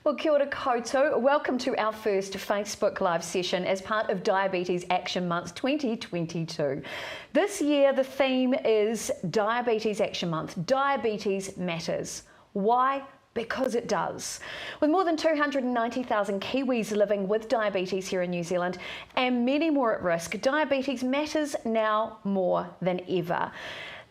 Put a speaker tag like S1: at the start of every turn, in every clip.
S1: Well, kia ora koutou. Welcome to our first Facebook Live session as part of Diabetes Action Month 2022. This year, the theme is Diabetes Action Month. Diabetes matters. Why? Because it does. With more than 290,000 Kiwis living with diabetes here in New Zealand and many more at risk, diabetes matters now more than ever.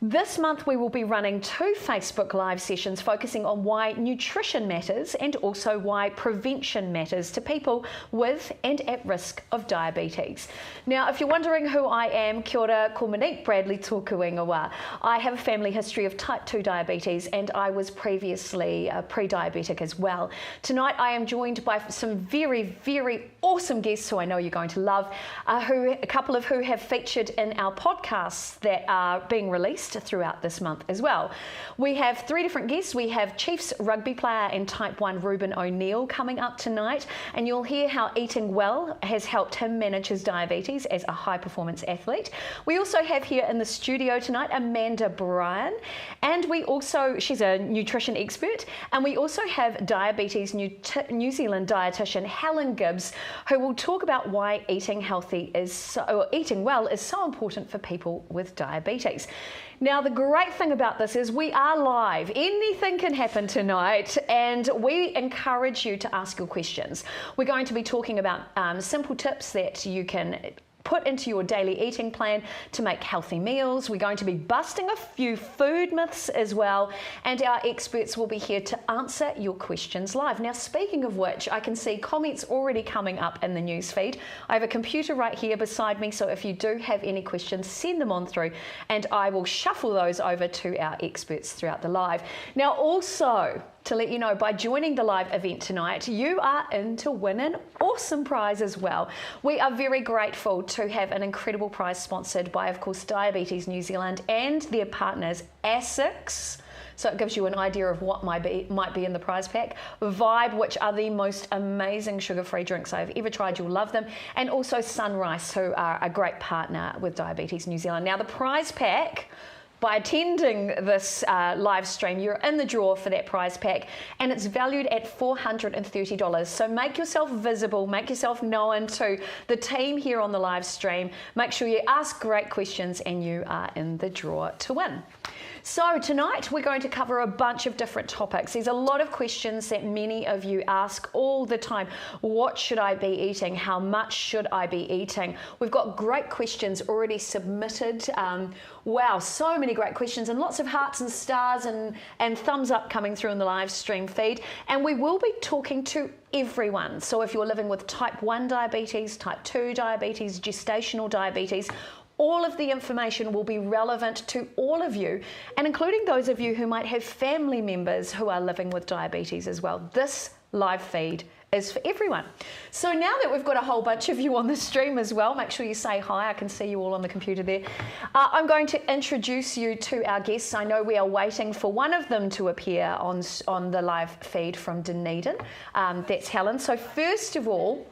S1: This month we will be running 2 Facebook Live sessions focusing on why nutrition matters and also why prevention matters to people with and at risk of diabetes. Now, if you're wondering who I am, kia ora, ko Monique Bradley tōku ingoa. I have a family history of type 2 diabetes and I was previously pre-diabetic as well. Tonight I am joined by some very, very awesome guests who I know you're going to love, a couple of who have featured in our podcasts that are being released throughout this month as well. We have 3 different guests. We have Chiefs rugby player and type 1 Ruben O'Neill coming up tonight, and you'll hear how eating well has helped him manage his diabetes as a high performance athlete. We also have here in the studio tonight Amanda Bryan, and she's a nutrition expert, and we also have Diabetes New Zealand dietitian Helen Gibbs, who will talk about why eating well is so important for people with diabetes. Now, the great thing about this is we are live. Anything can happen tonight, and we encourage you to ask your questions. We're going to be talking about simple tips that you can put into your daily eating plan to make healthy meals. We're going to be busting a few food myths as well, and our experts will be here to answer your questions live. Now, speaking of which, I can see comments already coming up in the news feed. I have a computer right here beside me, so if you do have any questions, send them on through and I will shuffle those over to our experts throughout the live. Now, also, to let you know, by joining the live event tonight, you are in to win an awesome prize as well. We are very grateful to have an incredible prize sponsored by, of course, Diabetes New Zealand and their partners, ASICS. So it gives you an idea of what might be in the prize pack. Vibe, which are the most amazing sugar-free drinks I've ever tried. You'll love them. And also Sunrice, who are a great partner with Diabetes New Zealand. Now, the prize pack, by attending this live stream, you're in the draw for that prize pack, and it's valued at $430. So make yourself visible, make yourself known to the team here on the live stream. Make sure you ask great questions and you are in the draw to win. So tonight we're going to cover a bunch of different topics. There's a lot of questions that many of you ask all the time. What should I be eating? How much should I be eating? We've got great questions already submitted. Wow, so many great questions and lots of hearts and stars and thumbs up coming through in the live stream feed. And we will be talking to everyone. So if you're living with type 1 diabetes, type 2 diabetes, gestational diabetes, all of the information will be relevant to all of you, and including those of you who might have family members who are living with diabetes as well. This live feed is for everyone. So now that we've got a whole bunch of you on the stream as well, make sure you say hi. I can see you all on the computer there. I'm going to introduce you to our guests. I know we are waiting for one of them to appear on the live feed from Dunedin. That's Helen. So first of all,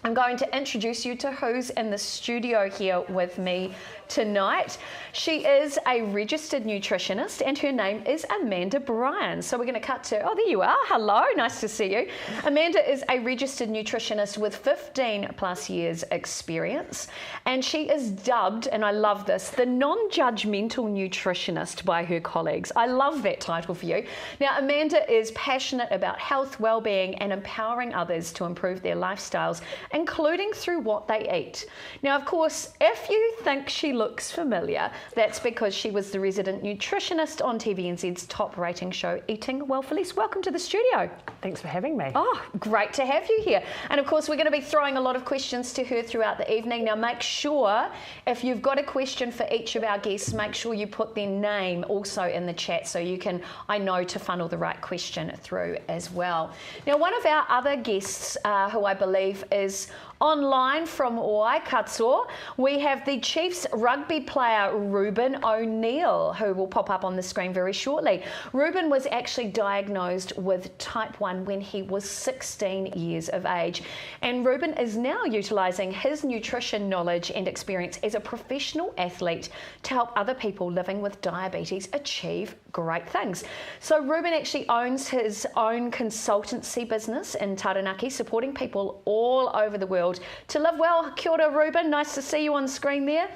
S1: I'm going to introduce you to who's in the studio here with me tonight. She is a registered nutritionist and her name is Amanda Bryan. So we're going to cut to, oh, there you are. Hello, nice to see you. Amanda is a registered nutritionist with 15 plus years experience, and she is dubbed, and I love this, the non-judgmental nutritionist by her colleagues. I love that title for you. Now, Amanda is passionate about health, well-being and empowering others to improve their lifestyles, including through what they eat. Now, of course, if you think she looks familiar, that's because she was the resident nutritionist on TVNZ's top rating show, Eating Well Felice. Welcome to the studio.
S2: Thanks for having me.
S1: Oh, great to have you here. And of course, we're going to be throwing a lot of questions to her throughout the evening. Now, make sure, if you've got a question for each of our guests, make sure you put their name also in the chat so you can, I know, to funnel the right question through as well. Now, one of our other guests, who I believe is Online from Waikato, we have the Chiefs rugby player Ruben O'Neill, who will pop up on the screen very shortly. Ruben was actually diagnosed with type 1 when he was 16 years of age. And Ruben is now utilising his nutrition knowledge and experience as a professional athlete to help other people living with diabetes achieve great things. So Ruben actually owns his own consultancy business in Taranaki, supporting people all over the world to live well. Kia ora, Ruben. Nice to see you on screen there.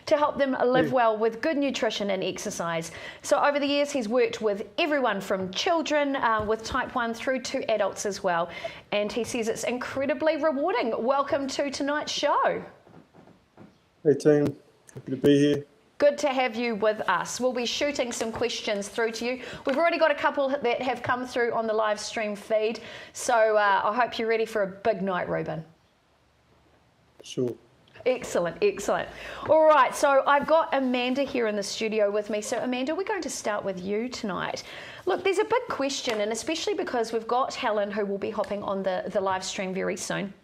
S1: To help them live well with good nutrition and exercise. So over the years, he's worked with everyone from children with type 1 through to adults as well. And he says it's incredibly rewarding. Welcome to tonight's show.
S2: Hey team, happy to be here.
S1: Good to have you with us. We'll be shooting some questions through to you. We've already got a couple that have come through on the live stream feed. So I hope you're ready for a big night, Ruben.
S2: Sure.
S1: Excellent, excellent. All right, so I've got Amanda here in the studio with me. So Amanda, we're going to start with you tonight. Look, there's a big question, and especially because we've got Helen who will be hopping on the live stream very soon.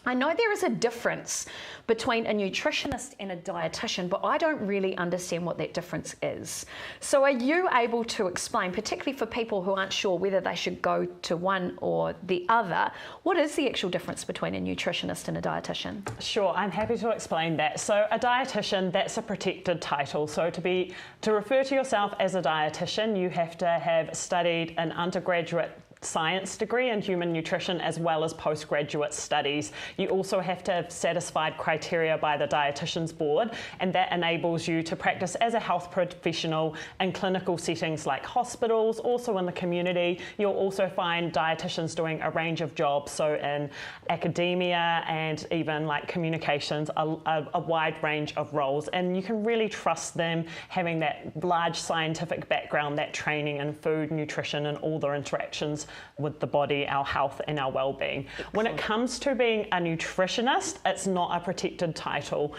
S1: I know there is a difference between a nutritionist and a dietitian, but I don't really understand what that difference is. So are you able to explain, particularly for people who aren't sure whether they should go to one or the other, what is the actual difference between a nutritionist and a dietitian?
S3: Sure, I'm happy to explain that. So a dietitian, that's a protected title. So to refer to yourself as a dietitian, you have to have studied an undergraduate science degree in human nutrition as well as postgraduate studies. You also have to have satisfied criteria by the Dietitians Board, and that enables you to practice as a health professional in clinical settings like hospitals, also in the community. You'll also find dietitians doing a range of jobs, so in academia and even like communications, a wide range of roles, and you can really trust them having that large scientific background, that training in food, nutrition and all their interactions with the body, our health and our well-being. When it comes to being a nutritionist, it's not a protected title.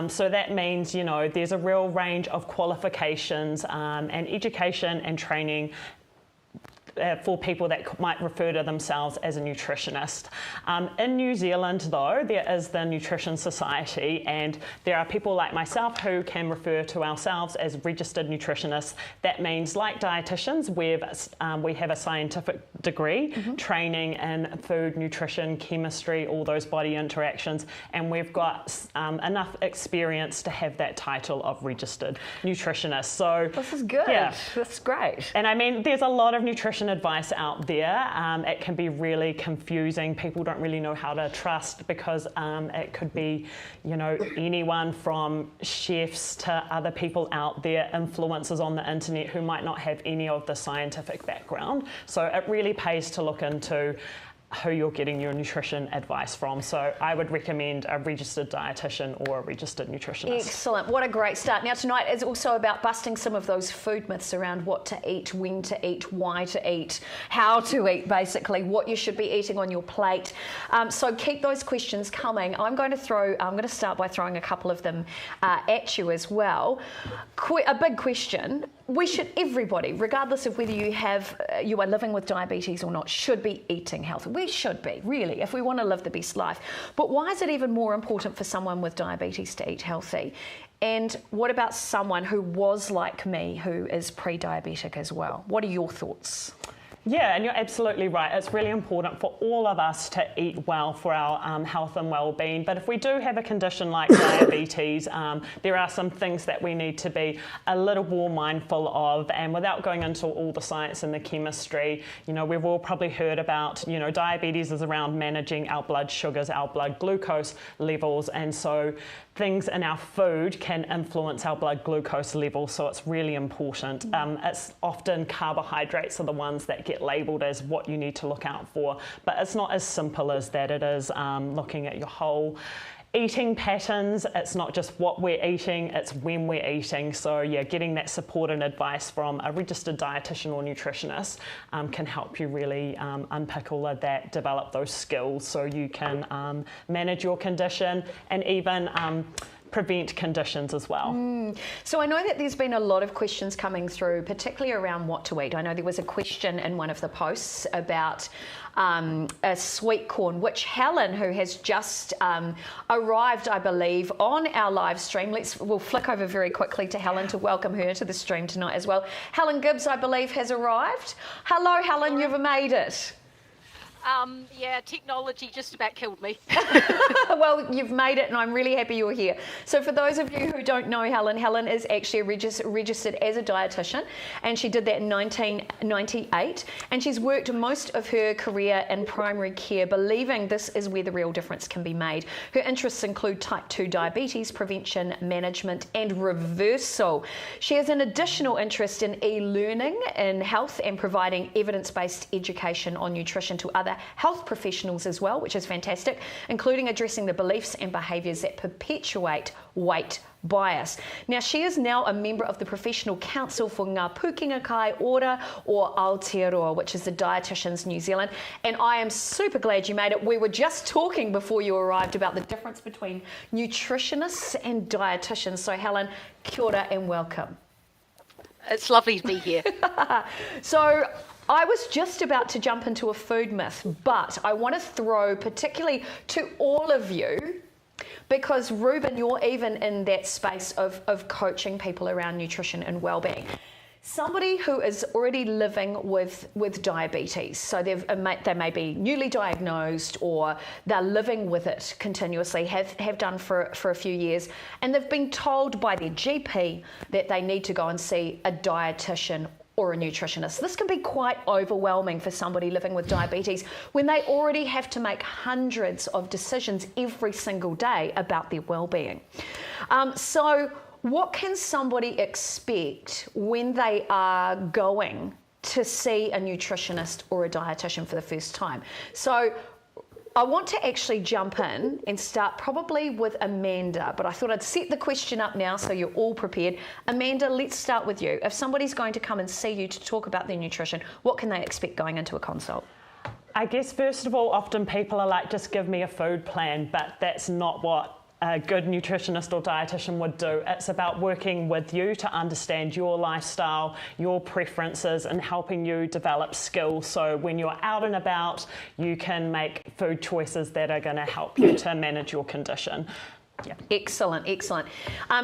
S3: So that means, you know, there's a real range of qualifications and education and training for people that might refer to themselves as a nutritionist. In New Zealand, though, there is the Nutrition Society, and there are people like myself who can refer to ourselves as registered nutritionists. That means, like dietitians, we have a scientific degree, training in food, nutrition, chemistry, all those body interactions, and we've got enough experience to have that title of registered nutritionist. So
S1: this is good.
S3: Yeah.
S1: That's great.
S3: And I mean, there's a lot of nutrition advice out there. It can be really confusing. People don't really know how to trust because it could be, you know, anyone from chefs to other people out there, influencers on the internet who might not have any of the scientific background. So it really pays to look into who you're getting your nutrition advice from. So I would recommend a registered dietitian or a registered nutritionist.
S1: Excellent. What a great start. Now tonight is also about busting some of those food myths around what to eat, when to eat, why to eat, how to eat, basically, what you should be eating on your plate. So keep those questions coming. I'm going to start by throwing a couple of them at you as well. A big question. Everybody, regardless of whether you are living with diabetes or not, should be eating healthy. We should be, really, if we want to live the best life. But why is it even more important for someone with diabetes to eat healthy? And what about someone who was like me, who is pre-diabetic as well? What are your thoughts?
S3: Yeah, and you're absolutely right. It's really important for all of us to eat well for our health and well-being. But if we do have a condition like diabetes, there are some things that we need to be a little more mindful of. And without going into all the science and the chemistry, you know, we've all probably heard about, you know, diabetes is around managing our blood sugars, our blood glucose levels. And so things in our food can influence our blood glucose level, so it's really important. It's often carbohydrates are the ones that get labelled as what you need to look out for, but it's not as simple as that. It is looking at your whole eating patterns. It's not just what we're eating, it's when we're eating. So yeah, getting that support and advice from a registered dietitian or nutritionist can help you really unpick all of that, develop those skills so you can manage your condition and even prevent conditions as well.
S1: So I know that there's been a lot of questions coming through, particularly around what to eat. I know there was a question in one of the posts about a sweet corn, which Helen, who has just arrived, I believe, on our live stream. We'll flick over very quickly to Helen to welcome her to the stream tonight as well. Helen Gibbs, I believe, has arrived. Hello, Helen, you've made it.
S4: Yeah, technology just about killed me.
S1: Well, you've made it and I'm really happy you're here. So for those of you who don't know Helen, Helen is actually registered as a dietitian, and she did that in 1998, and she's worked most of her career in primary care, believing this is where the real difference can be made. Her interests include type 2 diabetes, prevention, management and reversal. She has an additional interest in e-learning in health and providing evidence-based education on nutrition to other health professionals as well, which is fantastic, including addressing the beliefs and behaviours that perpetuate weight bias. Now, she is now a member of the Professional Council for Ngā Pukenga Kai Ora, or Aotearoa, which is the Dietitians New Zealand, and I am super glad you made it. We were just talking before you arrived about the difference between nutritionists and dietitians. So Helen, kia ora and welcome.
S4: It's lovely to be here.
S1: So I was just about to jump into a food myth, but I want to throw particularly to all of you, because Ruben, you're even in that space of coaching people around nutrition and well-being. Somebody who is already living with diabetes, so they may be newly diagnosed or they're living with it continuously, have done for a few years, and they've been told by their GP that they need to go and see a dietitian or a nutritionist. This can be quite overwhelming for somebody living with diabetes when they already have to make hundreds of decisions every single day about their well-being. So what can somebody expect when they are going to see a nutritionist or a dietitian for the first time? So I want to actually jump in and start probably with Amanda, but I thought I'd set the question up now so you're all prepared. Amanda, let's start with you. If somebody's going to come and see you to talk about their nutrition, what can they expect going into a consult?
S3: I guess, first of all, often people are like, just give me a food plan, but that's not what a good nutritionist or dietitian would do. It's about working with you to understand your lifestyle, your preferences, and helping you develop skills. So when you're out and about, you can make food choices that are going to help you to manage your condition. Yeah.
S1: Excellent, excellent.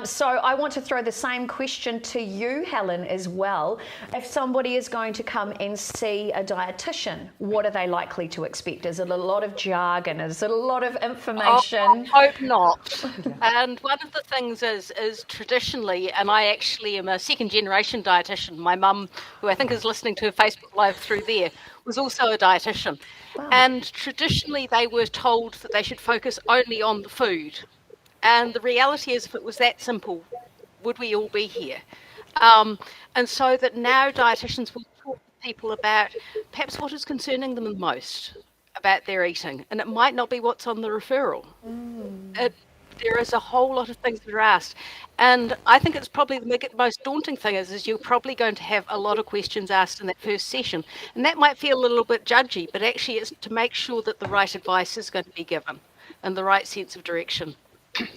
S1: So I want to throw the same question to you, Helen, as well. If somebody is going to come and see a dietitian, what are they likely to expect? Is it a lot of jargon? Is it a lot of information?
S4: I hope not. And one of the things is traditionally, and I actually am a second-generation dietitian. My mum, who I think is listening to a Facebook Live through there, was also a dietitian. Wow. And traditionally they were told that they should focus only on the food. And the reality is, if it was that simple, would we all be here? And so that now dietitians will talk to people about perhaps what is concerning them the most about their eating. And it might not be what's on the referral. There is a whole lot of things that are asked. And I think it's probably the most daunting thing is you're probably going to have a lot of questions asked in that first session. And that might feel a little bit judgy, but actually it's to make sure that the right advice is going to be given and the right sense of direction.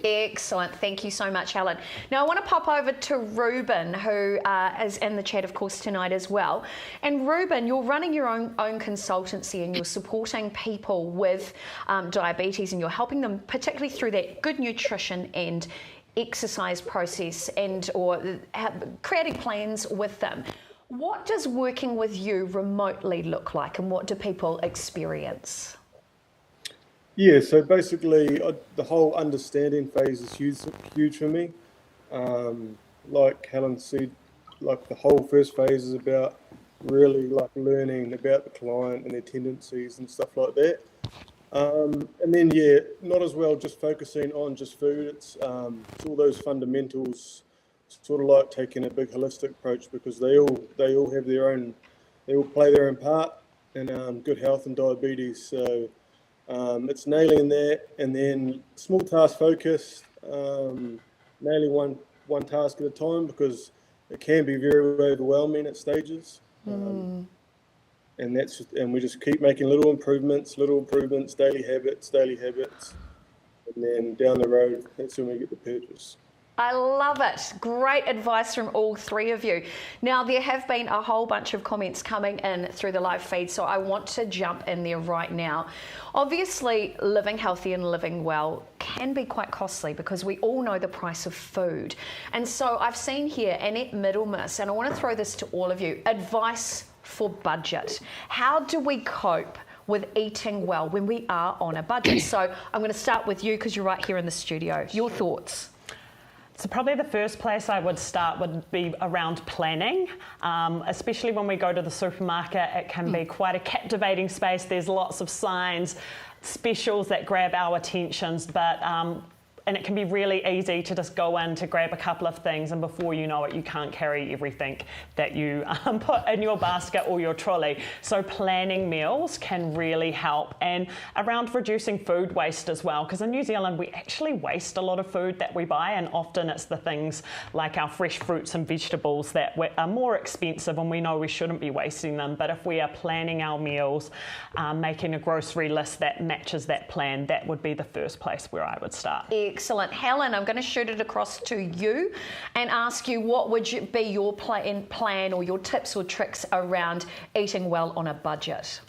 S1: Excellent. Thank you so much, Helen. Now, I want to pop over to Ruben, who is in the chat, of course, tonight as well. And Ruben, you're running your own consultancy and you're supporting people with diabetes, and you're helping them particularly through that good nutrition and exercise process or creating plans with them. What does working with you remotely look like, and what do people experience?
S2: Yeah, so basically the whole understanding phase is huge for me. Like Helen said, like the whole first phase is about really like learning about the client and their tendencies and stuff like that. And then, yeah, not as well just focusing on just food. It's all those fundamentals, sort of like taking a big holistic approach, because they all have their own, they all play their own part in good health and diabetes. So it's nailing that, and then small task focused, nailing one task at a time, because it can be very overwhelming at stages. And we just keep making little improvements, daily habits, and then down the road, that's when we get the purchase.
S1: I love it. Great advice from all three of you. Now, there have been a whole bunch of comments coming in through the live feed, so I want to jump in there right now. Obviously, living healthy and living well can be quite costly because we all know the price of food. And so I've seen here Annette Middlemiss, and I want to throw this to all of you, advice for budget. How do we cope with eating well when we are on a budget? So I'm going to start with you because you're right here in the studio. Your thoughts?
S3: So probably the first place I would start would be around planning, especially when we go to the supermarket. It can be quite a captivating space. There's lots of signs, specials that grab our attentions, and it can be really easy to just go in to grab a couple of things, and before you know it, you can't carry everything that you put in your basket or your trolley. So planning meals can really help, and around reducing food waste as well, because in New Zealand we actually waste a lot of food that we buy, and often it's the things like our fresh fruits and vegetables that are more expensive, and we know we shouldn't be wasting them. But if we are planning our meals, making a grocery list that matches that plan, that would be the first place where I would start.
S1: Excellent. Helen, I'm going to shoot it across to you and ask you what would be your plan or your tips or tricks around eating well on a budget?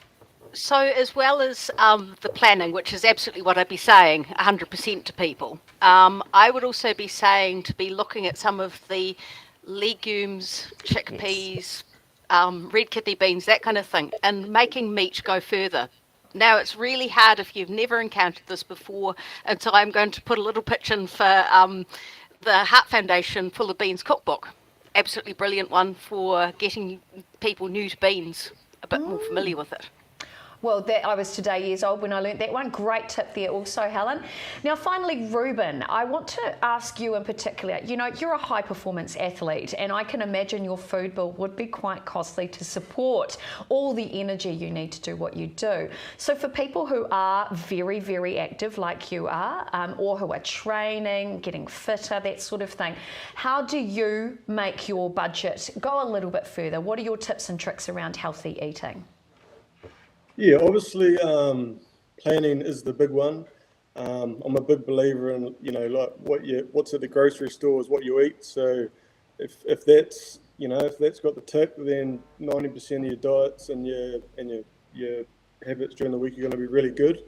S4: So as well as the planning, which is absolutely what I'd be saying 100% to people, I would also be saying to be looking at some of the legumes, chickpeas, red kidney beans, that kind of thing, and making meat go further. Now, it's really hard if you've never encountered this before, and so I'm going to put a little pitch in for the Heart Foundation Full of Beans cookbook. Absolutely brilliant one for getting people new to beans a bit more familiar with it.
S1: Well, I was today years old when I learnt that one. Great tip there also, Helen. Now, finally, Ruben, I want to ask you in particular, you know, you're a high performance athlete, and I can imagine your food bill would be quite costly to support all the energy you need to do what you do. So for people who are very, very active like you are, or who are training, getting fitter, that sort of thing, how do you make your budget go a little bit further? What are your tips and tricks around healthy eating?
S2: Yeah, obviously, planning is the big one. I'm a big believer in, you know, like what's at the grocery store is what you eat. So if that's, you know, if that's got the tick, then 90% of your diets and your habits during the week are going to be really good.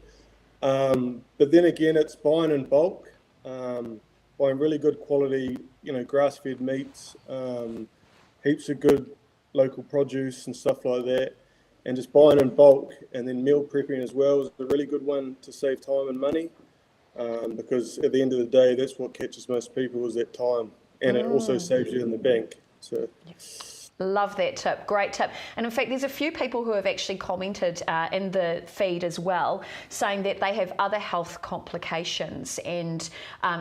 S2: But then again, it's buying in bulk, buying really good quality, you know, grass-fed meats, heaps of good local produce and stuff like that. And just buying in bulk, and then meal prepping as well is a really good one to save time and money, because at the end of the day, that's what catches most people is that time, and it also saves you in the bank. So,
S1: love that tip. Great tip. And in fact, there's a few people who have actually commented in the feed as well, saying that they have other health complications, and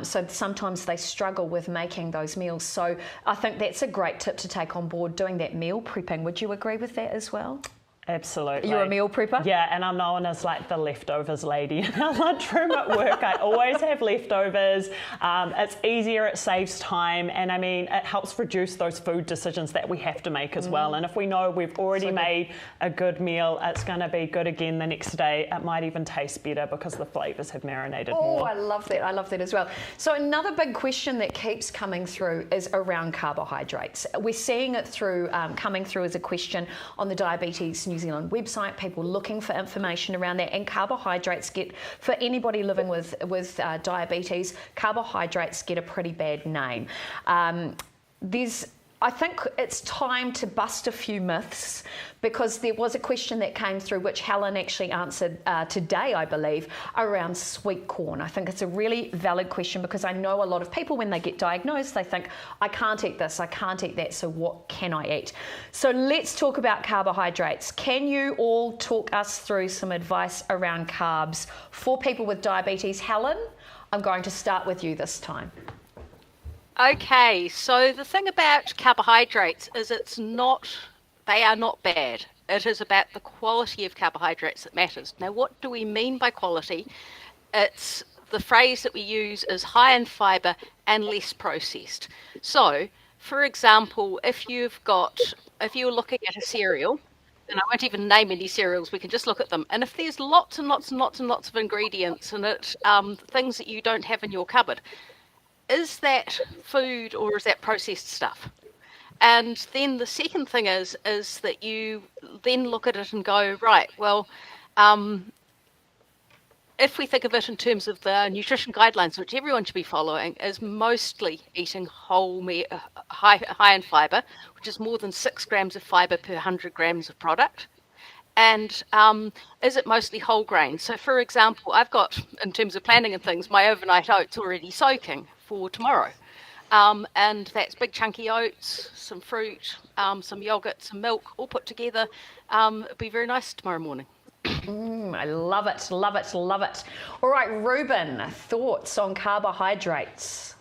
S1: so sometimes they struggle with making those meals. So I think that's a great tip to take on board, doing that meal prepping. Would you agree with that as well?
S3: Absolutely.
S1: You're a meal prepper?
S3: Yeah, and I'm known as like the leftovers lady in our lunchroom at work. I always have leftovers. It's easier, it saves time, and I mean, it helps reduce those food decisions that we have to make as well. And if we know we've already made a good meal, it's going to be good again the next day. It might even taste better because the flavours have marinated more.
S1: Oh, I love that. I love that as well. So another big question that keeps coming through is around carbohydrates. We're seeing it through coming through as a question on the Diabetes New Zealand website, people looking for information around that, and carbohydrates for anybody living with diabetes, carbohydrates get a pretty bad name. I think it's time to bust a few myths, because there was a question that came through which Helen actually answered today, I believe, around sweet corn. I think it's a really valid question, because I know a lot of people, when they get diagnosed, they think, I can't eat this, I can't eat that, so what can I eat? So let's talk about carbohydrates. Can you all talk us through some advice around carbs for people with diabetes? Helen, I'm going to start with you this time.
S4: Okay, so the thing about carbohydrates is they are not bad. It is about the quality of carbohydrates that matters. Now, what do we mean by quality? It's the phrase that we use is high in fibre and less processed. So, for example, if you're looking at a cereal and I won't even name any cereals, we can just look at them. And if there's lots and lots and lots and lots of ingredients in it, things that you don't have in your cupboard, is that food or is that processed stuff? And then the second thing is that you then look at it and go, right, well, if we think of it in terms of the nutrition guidelines, which everyone should be following, is mostly eating high in fibre, which is more than 6 grams of fibre per 100 grams of product. And is it mostly whole grain? So, for example, I've got, in terms of planning and things, my overnight oats already soaking for tomorrow. And that's big chunky oats, some fruit, some yogurt, some milk, all put together. It'll be very nice tomorrow morning.
S1: I love it, love it, love it. All right, Ruben, thoughts on carbohydrates?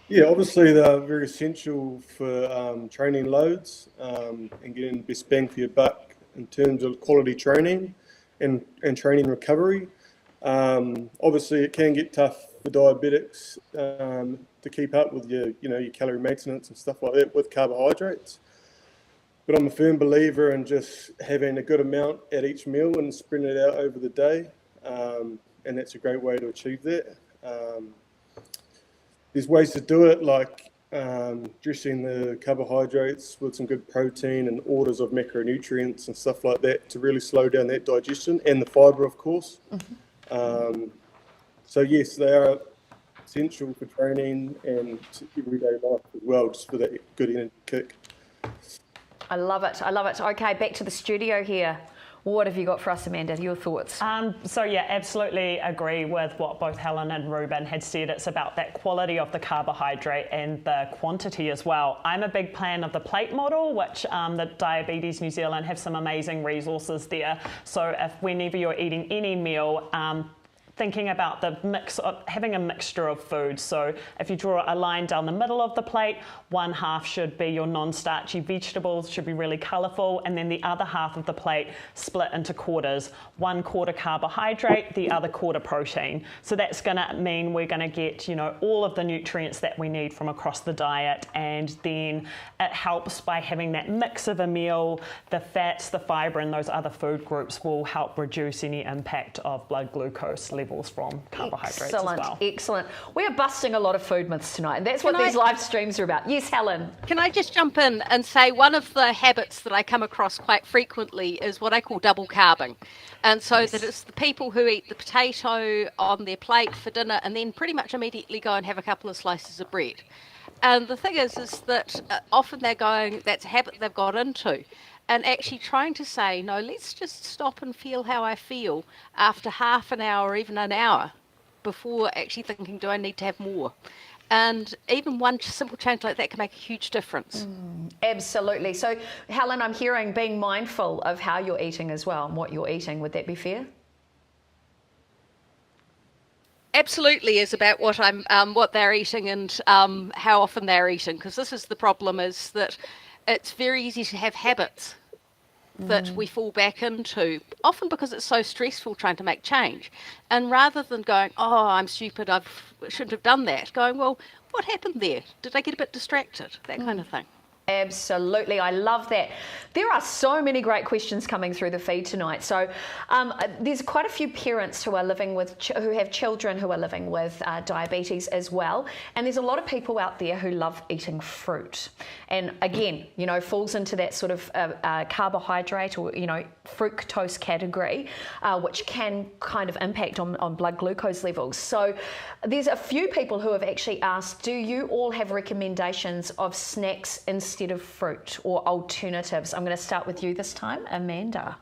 S2: Yeah, obviously they're very essential for training loads and getting the best bang for your buck in terms of quality training and training recovery. Obviously, it can get tough for diabetics to keep up with your calorie maintenance and stuff like that with carbohydrates. But I'm a firm believer in just having a good amount at each meal and spreading it out over the day, and that's a great way to achieve that. There's ways to do it, like dressing the carbohydrates with some good protein and orders of macronutrients and stuff like that to really slow down that digestion, and the fibre, of course. So yes, they are essential for training and everyday life as well, just for that good energy kick.
S1: I love it, I love it. Okay, back to the studio here. What have you got for us, Amanda? Your thoughts?
S3: So yeah, absolutely agree with what both Helen and Ruben had said. It's about that quality of the carbohydrate and the quantity as well. I'm a big fan of the plate model, which the Diabetes New Zealand have some amazing resources there. So if whenever you're eating any meal, thinking about the mix of having a mixture of foods. So if you draw a line down the middle of the plate, one half should be your non-starchy vegetables, should be really colourful, and then the other half of the plate split into quarters. 1/4 carbohydrate, the other quarter protein. So that's going to mean we're going to get, all of the nutrients that we need from across the diet, and then it helps by having that mix of a meal. The fats, the fibre, and those other food groups will help reduce any impact of blood glucose levels from carbohydrates as well.
S1: Excellent. We are busting a lot of food myths tonight, and that's what these live streams are about. Yes, Helen.
S4: Can I just jump in and say one of the habits that I come across quite frequently is what I call double carbing. And so that it's the people who eat the potato on their plate for dinner and then pretty much immediately go and have a couple of slices of bread. And the thing is that often they're going, that's a habit they've got into. And actually trying to say, no, let's just stop and feel how I feel after half an hour or even an hour before actually thinking, do I need to have more? And even one simple change like that can make a huge difference.
S1: Absolutely. So, Helen, I'm hearing being mindful of how you're eating as well and what you're eating. Would that be fair?
S4: Absolutely, is about what what they're eating and how often they're eating. Because this is the problem: is that it's very easy to have habits that we fall back into, often because it's so stressful trying to make change. And rather than going, oh, I'm stupid, I shouldn't have done that, going, well, what happened there? Did I get a bit distracted? That kind of thing.
S1: Absolutely, I love that. There are so many great questions coming through the feed tonight. So there's quite a few parents who are living with, who have children who are living with diabetes as well. And there's a lot of people out there who love eating fruit. And again, falls into that sort of carbohydrate or, fructose category, which can kind of impact on blood glucose levels. So there's a few people who have actually asked, do you all have recommendations of snacks instead of fruit or alternatives? I'm going to start with you this time, Amanda.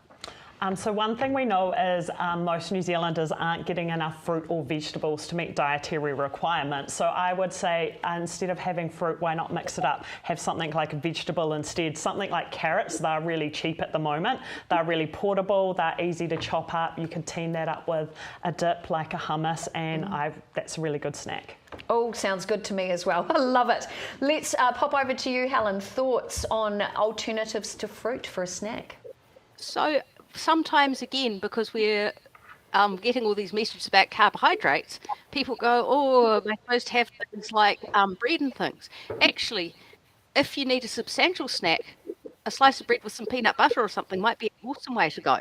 S3: So one thing we know is most New Zealanders aren't getting enough fruit or vegetables to meet dietary requirements. So I would say instead of having fruit, why not mix it up? Have something like a vegetable instead. Something like carrots, they're really cheap at the moment. They're really portable, they're easy to chop up. You can team that up with a dip like a hummus, and that's a really good snack.
S1: Oh, sounds good to me as well. I love it. Let's pop over to you, Helen. Thoughts on alternatives to fruit for a snack?
S4: So sometimes, again, because we're getting all these messages about carbohydrates, people go, oh, am I supposed to have things like bread and things? Actually, if you need a substantial snack, a slice of bread with some peanut butter or something might be an awesome way to go.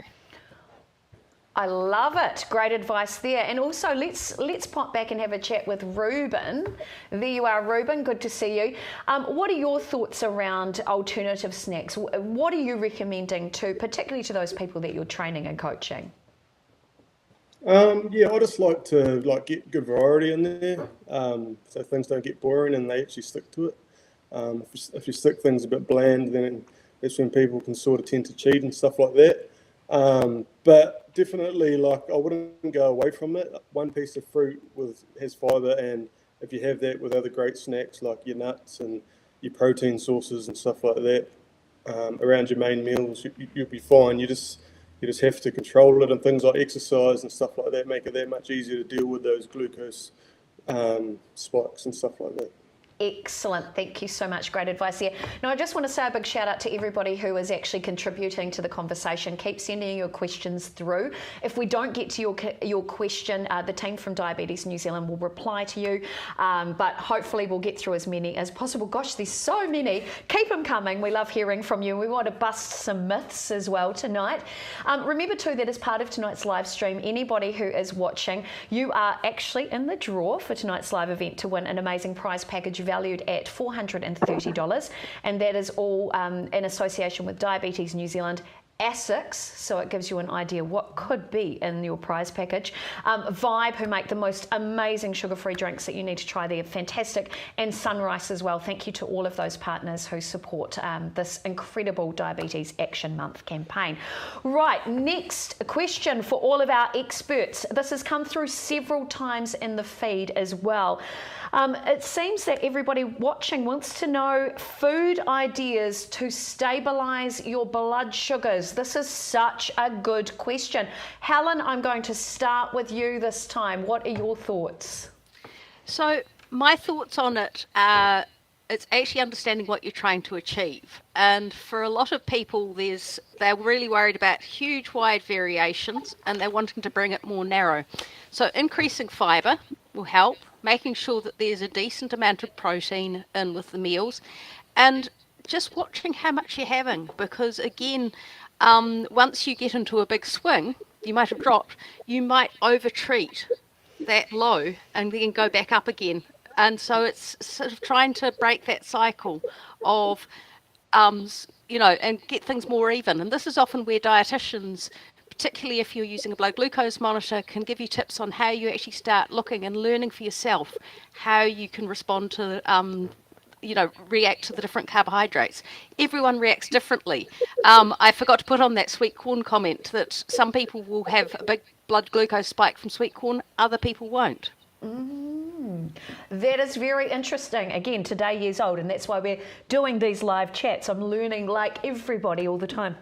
S1: I love it. Great advice there. And also, let's pop back and have a chat with Ruben. There you are, Ruben. Good to see you. What are your thoughts around alternative snacks? What are you recommending particularly to those people that you're training and coaching?
S2: Yeah, I just like to get good variety in there, so things don't get boring and they actually stick to it. If you stick things a bit bland, then that's when people can sort of tend to cheat and stuff like that. But definitely, I wouldn't go away from it. One piece of fruit has fibre, and if you have that with other great snacks like your nuts and your protein sources and stuff like that around your main meals, you'll be fine. You just have to control it, and things like exercise and stuff like that make it that much easier to deal with those glucose spikes and stuff like that.
S1: Excellent. Thank you so much. Great advice there. Now, I just want to say a big shout out to everybody who is actually contributing to the conversation. Keep sending your questions through. If we don't get to your question, the team from Diabetes New Zealand will reply to you, but hopefully we'll get through as many as possible. Gosh, there's so many. Keep them coming. We love hearing from you. We want to bust some myths as well tonight. Remember too that as part of tonight's live stream, anybody who is watching, you are actually in the draw for tonight's live event to win an amazing prize package valued at $430, and that is all in association with Diabetes New Zealand, ASICS, so it gives you an idea what could be in your prize package. Vibe, who make the most amazing sugar-free drinks that you need to try. They're fantastic. And Sunrise as well. Thank you to all of those partners who support this incredible Diabetes Action Month campaign. Right, next question for all of our experts. This has come through several times in the feed as well. It seems that everybody watching wants to know food ideas to stabilise your blood sugars. This is such a good question. Helen, I'm going to start with you this time. What are your thoughts?
S4: So my thoughts on it are, it's actually understanding what you're trying to achieve. And for a lot of people, they're really worried about huge, wide variations, and they're wanting to bring it more narrow. So increasing fibre will help, making sure that there's a decent amount of protein in with the meals, and just watching how much you're having, because again, once you get into a big swing, you might have dropped, you might over-treat that low and then go back up again. And so it's sort of trying to break that cycle of, and get things more even. And this is often where dietitians, particularly if you're using a blood glucose monitor, can give you tips on how you actually start looking and learning for yourself how you can respond to, react to the different carbohydrates. Everyone reacts differently. I forgot to put on that sweet corn comment that some people will have a big blood glucose spike from sweet corn, other people won't.
S1: That is very interesting. Again, today years old, and that's why we're doing these live chats. I'm learning like everybody all the time.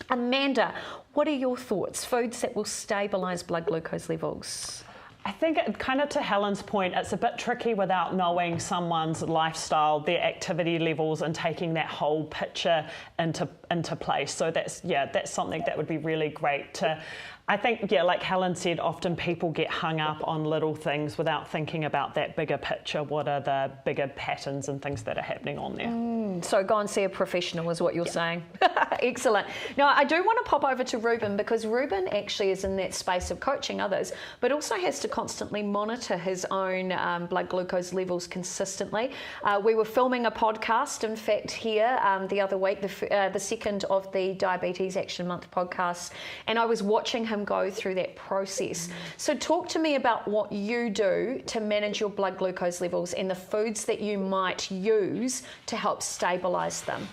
S1: Amanda, what are your thoughts? Foods that will stabilise blood glucose levels?
S3: I think kind of to Helen's point, it's a bit tricky without knowing someone's lifestyle, their activity levels, and taking that whole picture into place. So that's something that would be really great to. I think, like Helen said, often people get hung up on little things without thinking about that bigger picture. What are the bigger patterns and things that are happening on there?
S1: So go and see a professional is what you're saying. Excellent. Now, I do want to pop over to Ruben, because Ruben actually is in that space of coaching others, but also has to constantly monitor his own blood glucose levels consistently. We were filming a podcast, in fact, here the other week, the second of the Diabetes Action Month podcasts, and I was watching him go through that process. So talk to me about what you do to manage your blood glucose levels and the foods that you might use to help stabilise them.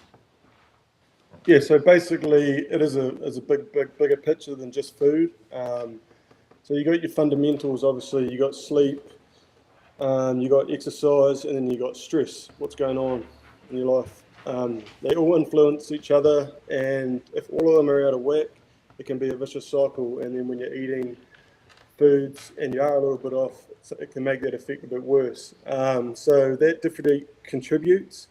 S2: Yeah, so basically it is a bigger picture than just food. So you got your fundamentals, obviously, you got sleep, you got exercise, and then you got stress, what's going on in your life. They all influence each other, and if all of them are out of whack, it can be a vicious cycle. And then when you're eating foods and you are a little bit off, it can make that effect a bit worse. So that definitely contributes.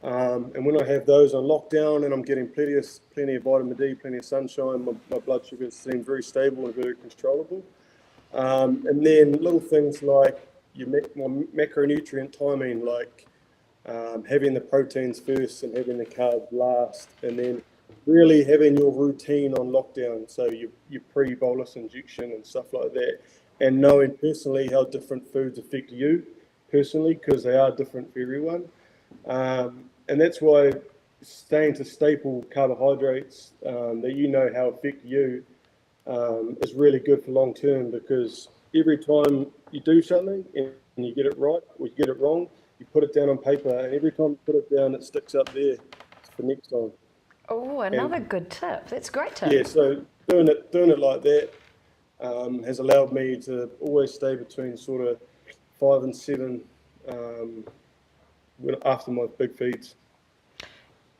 S2: And when I have those on lockdown and I'm getting plenty of vitamin D, plenty of sunshine, my blood sugars seem very stable and very controllable. And then little things like your macronutrient timing, like having the proteins first and having the carbs last, and then really having your routine on lockdown, so your pre-bolus injection and stuff like that, and knowing personally how different foods affect you personally, because they are different for everyone. And that's why staying to staple carbohydrates that you know how affect you is really good for long term, because every time you do something and you get it right or you get it wrong, you put it down on paper, and every time you put it down, it sticks up there for next time.
S1: Oh, another good tip. That's a great tip.
S2: Yeah, so doing it like that has allowed me to always stay between sort of 5 and 7 after my big feeds.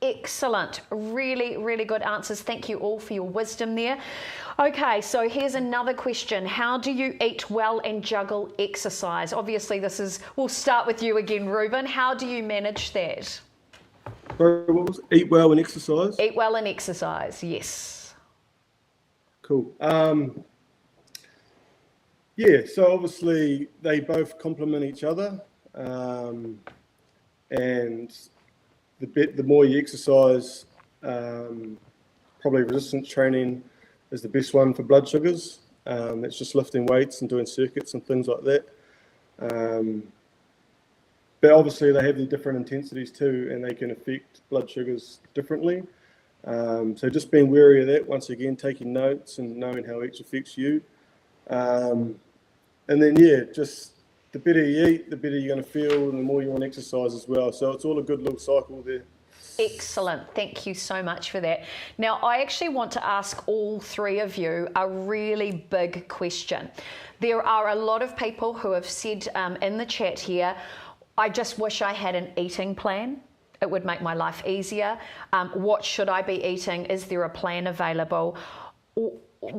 S1: Excellent. Really, really good answers. Thank you all for your wisdom there. Okay, so here's another question. How do you eat well and juggle exercise? Obviously, we'll start with you again, Ruben. How do you manage that?
S2: What was it? Eat well and exercise?
S1: Eat well and exercise, yes.
S2: Cool. Yeah, so obviously they both complement each other. And the more you exercise, probably resistance training is the best one for blood sugars. It's just lifting weights and doing circuits and things like that. But obviously they have the different intensities too, and they can affect blood sugars differently. So just being wary of that, once again, taking notes and knowing how each affects you. And then, yeah, just the better you eat, the better you're going to feel, and the more you want to exercise as well. So it's all a good little cycle there.
S1: Excellent. Thank you so much for that. Now, I actually want to ask all three of you a really big question. There are a lot of people who have said in the chat here, I just wish I had an eating plan. It would make my life easier. What should I be eating? Is there a plan available?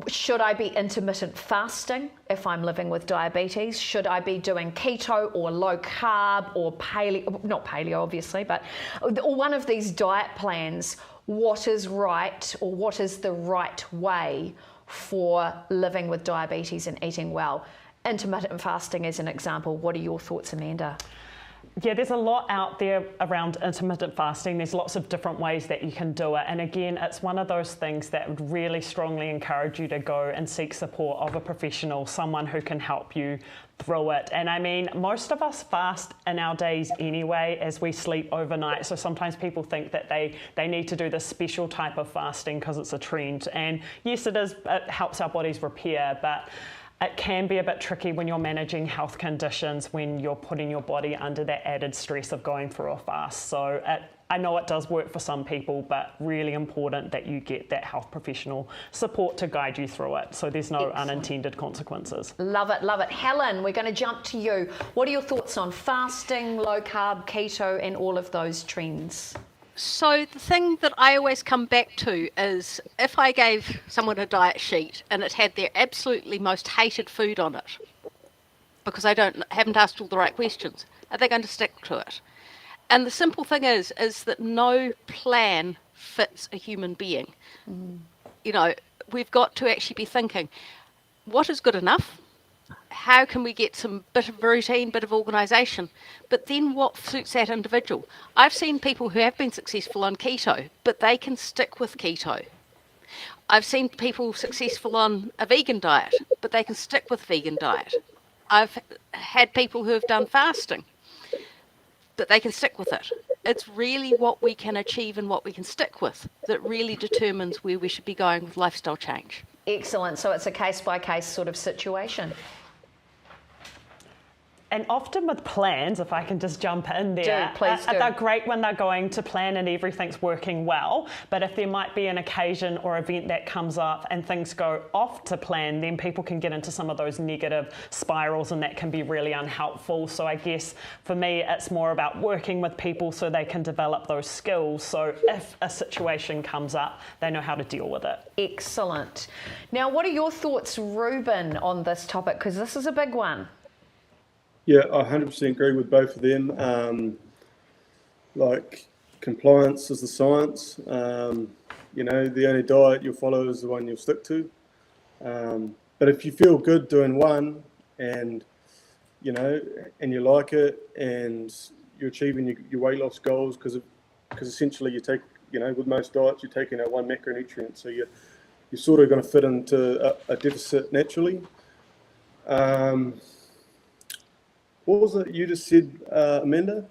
S1: Should I be intermittent fasting if I'm living with diabetes? Should I be doing keto or low carb or paleo? Not paleo, obviously, but one of these diet plans. What is right, or what is the right way for living with diabetes and eating well? Intermittent fasting as an example. What are your thoughts, Amanda?
S3: Yeah, there's a lot out there around intermittent fasting. There's lots of different ways that you can do it. And again, it's one of those things that would really strongly encourage you to go and seek support of a professional, someone who can help you through it. And I mean, most of us fast in our days anyway as we sleep overnight. So sometimes people think that they need to do this special type of fasting because it's a trend. And yes, it helps our bodies repair, but it can be a bit tricky when you're managing health conditions, when you're putting your body under that added stress of going through a fast. So I know it does work for some people, but really important that you get that health professional support to guide you through it, so there's no unintended consequences.
S1: Love it, love it. Helen, we're going to jump to you. What are your thoughts on fasting, low carb, keto, and all of those trends?
S4: So the thing that I always come back to is if I gave someone a diet sheet and it had their absolutely most hated food on it, because I haven't asked all the right questions, are they going to stick to it? And the simple thing is that no plan fits a human being. You know, we've got to actually be thinking, what is good enough? How can we get some bit of routine, bit of organisation? But then what suits that individual? I've seen people who have been successful on keto, but they can stick with keto. I've seen people successful on a vegan diet, but they can stick with vegan diet. I've had people who have done fasting, but they can stick with it. It's really what we can achieve and what we can stick with that really determines where we should be going with lifestyle change.
S1: Excellent. So it's a case-by-case sort of situation.
S3: And often with plans, if I can just jump in there,
S1: please do.
S3: They're great when they're going to plan and everything's working well. But if there might be an occasion or event that comes up and things go off to plan, then people can get into some of those negative spirals, and that can be really unhelpful. So I guess for me, it's more about working with people so they can develop those skills. So if a situation comes up, they know how to deal with it.
S1: Excellent. Now, what are your thoughts, Ruben, on this topic? Because this is a big one.
S2: Yeah, I 100% agree with both of them. Like, compliance is the science. You know, the only diet you'll follow is the one you'll stick to. But if you feel good doing one and, you know, and you like it and you're achieving your weight loss goals, because essentially you take, with most diets, you're taking out one macronutrient, so you're sort of going to fit into a deficit naturally. What was it you just said, Amanda?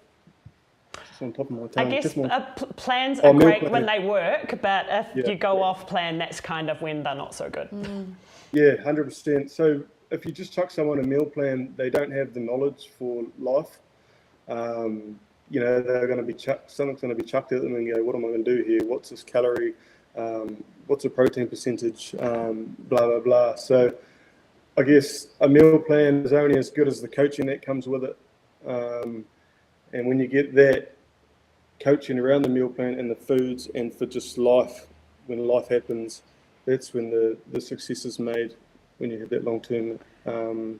S2: Just on top of my tongue.
S3: I guess plans are great when they work, but if you go off plan, that's kind of when they're not so good.
S2: Yeah, 100%. So if you just chuck someone a meal plan, they don't have the knowledge for life. They're going to be something's going to be chucked at them and go, what am I going to do here? What's this calorie? What's the protein percentage? Blah, blah, blah. So I guess a meal plan is only as good as the coaching that comes with it. And when you get that coaching around the meal plan and the foods and for just life, when life happens, that's when the success is made, when you have that long-term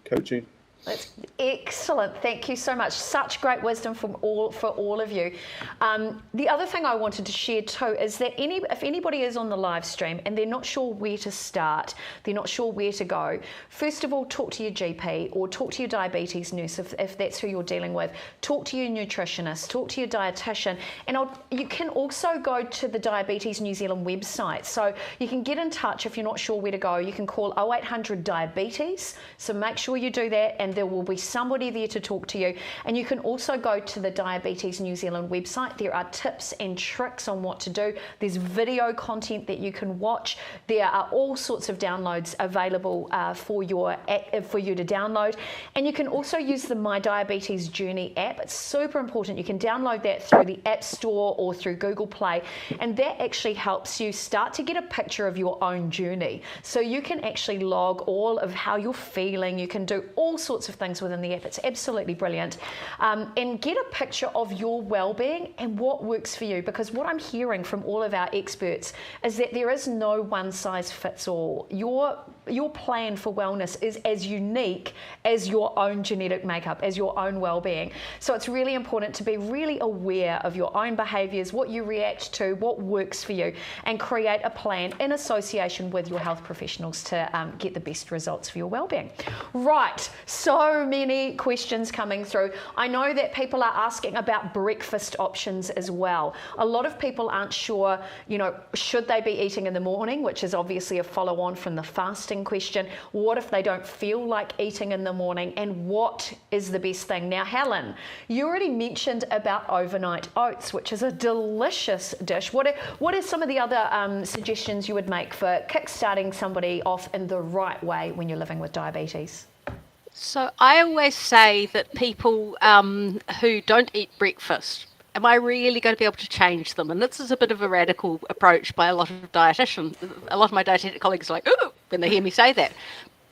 S2: coaching.
S1: That's excellent. Thank you so much. Such great wisdom for all of you. The other thing I wanted to share too is that if anybody is on the live stream and they're not sure where to start, they're not sure where to go, first of all, talk to your GP or talk to your diabetes nurse if that's who you're dealing with. Talk to your nutritionist, talk to your dietitian, and you can also go to the Diabetes New Zealand website. So you can get in touch if you're not sure where to go. You can call 0800 Diabetes. So make sure you do that, and there will be somebody there to talk to you. And you can also go to the Diabetes New Zealand website. There are tips and tricks on what to do. There's video content that you can watch. There are all sorts of downloads available for you to download. And you can also use the My Diabetes Journey app. It's super important. You can download that through the App Store or through Google Play. And that actually helps you start to get a picture of your own journey. So you can actually log all of how you're feeling. You can do all sorts of things within the app. It's absolutely brilliant. And get a picture of your well-being and what works for you, because what I'm hearing from all of our experts is that there is no one size fits all. Your plan for wellness is as unique as your own genetic makeup, as your own well-being. So it's really important to be really aware of your own behaviours, what you react to, what works for you, and create a plan in association with your health professionals to get the best results for your well-being. Right, so many questions coming through. I know that people are asking about breakfast options as well. A lot of people aren't sure, should they be eating in the morning, which is obviously a follow-on from the fasting question. What if they don't feel like eating in the morning, and what is the best thing? Now, Helen, you already mentioned about overnight oats, which is a delicious dish. What are some of the other suggestions you would make for kickstarting somebody off in the right way when you're living with diabetes?
S4: So I always say that people who don't eat breakfast, am I really going to be able to change them? And this is a bit of a radical approach by a lot of dietitians. A lot of my dietetic colleagues are like, ooh, when they hear me say that.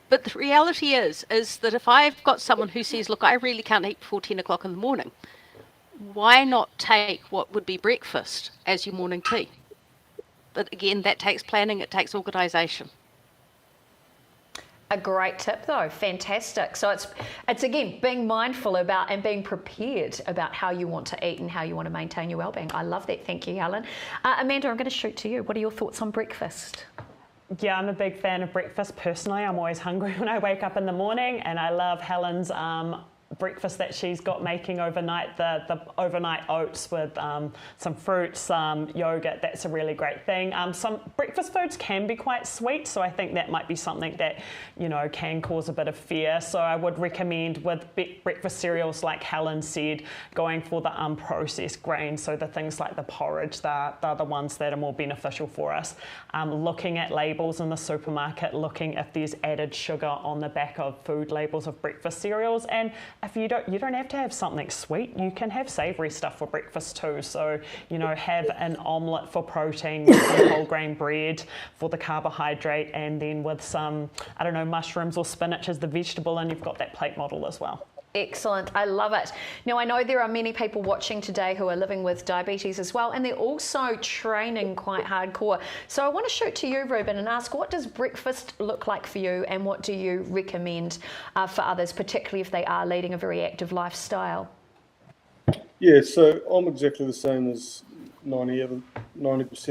S4: But the reality is that if I've got someone who says, look, I really can't eat before 10 o'clock in the morning, why not take what would be breakfast as your morning tea? But again, that takes planning, it takes organisation.
S1: A great tip though, fantastic. So it's again being mindful about and being prepared about how you want to eat and how you want to maintain your well-being. I love that. Thank you, Helen. Amanda, I'm going to shoot to you. What are your thoughts on breakfast?
S3: Yeah, I'm a big fan of breakfast personally. I'm always hungry when I wake up in the morning, and I love Helen's breakfast that she's got making overnight, the overnight oats with some fruit, some yogurt. That's a really great thing. Some breakfast foods can be quite sweet, so I think that might be something that can cause a bit of fear. So I would recommend with breakfast cereals, like Helen said, going for the unprocessed grains, so the things like the porridge, they're the ones that are more beneficial for us. Looking at labels in the supermarket, looking if there's added sugar on the back of food labels of breakfast cereals. And if you don't have to have something sweet, you can have savoury stuff for breakfast too. So, have an omelette for protein, with some whole grain bread for the carbohydrate, and then with some, mushrooms or spinach as the vegetable, and you've got that plate model as well.
S1: Excellent. I love it. Now, I know there are many people watching today who are living with diabetes as well, and they're also training quite hardcore. So I want to shoot to you, Ruben, and ask, what does breakfast look like for you, and what do you recommend for others, particularly if they are leading a very active lifestyle?
S2: Yeah, so I'm exactly the same as 90%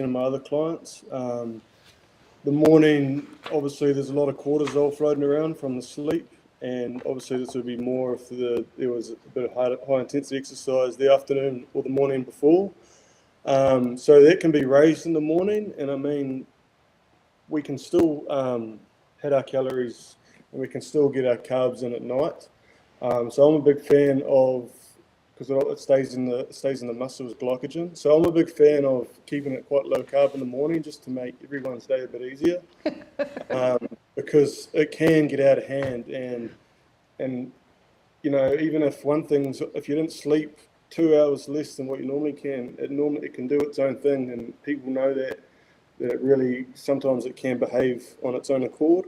S2: of my other clients. The morning, obviously, there's a lot of cortisol floating around from the sleep, and obviously this would be more if there was a bit of high intensity exercise the afternoon or the morning before. So that can be raised in the morning, and I mean, we can still hit our calories and we can still get our carbs in at night. So I'm a big fan of, because it stays in the muscles, glycogen. So I'm a big fan of keeping it quite low carb in the morning, just to make everyone's day a bit easier, because it can get out of hand, and you know, even if if you didn't sleep 2 hours less than what you normally can, it can do its own thing, and people know that it really sometimes it can behave on its own accord.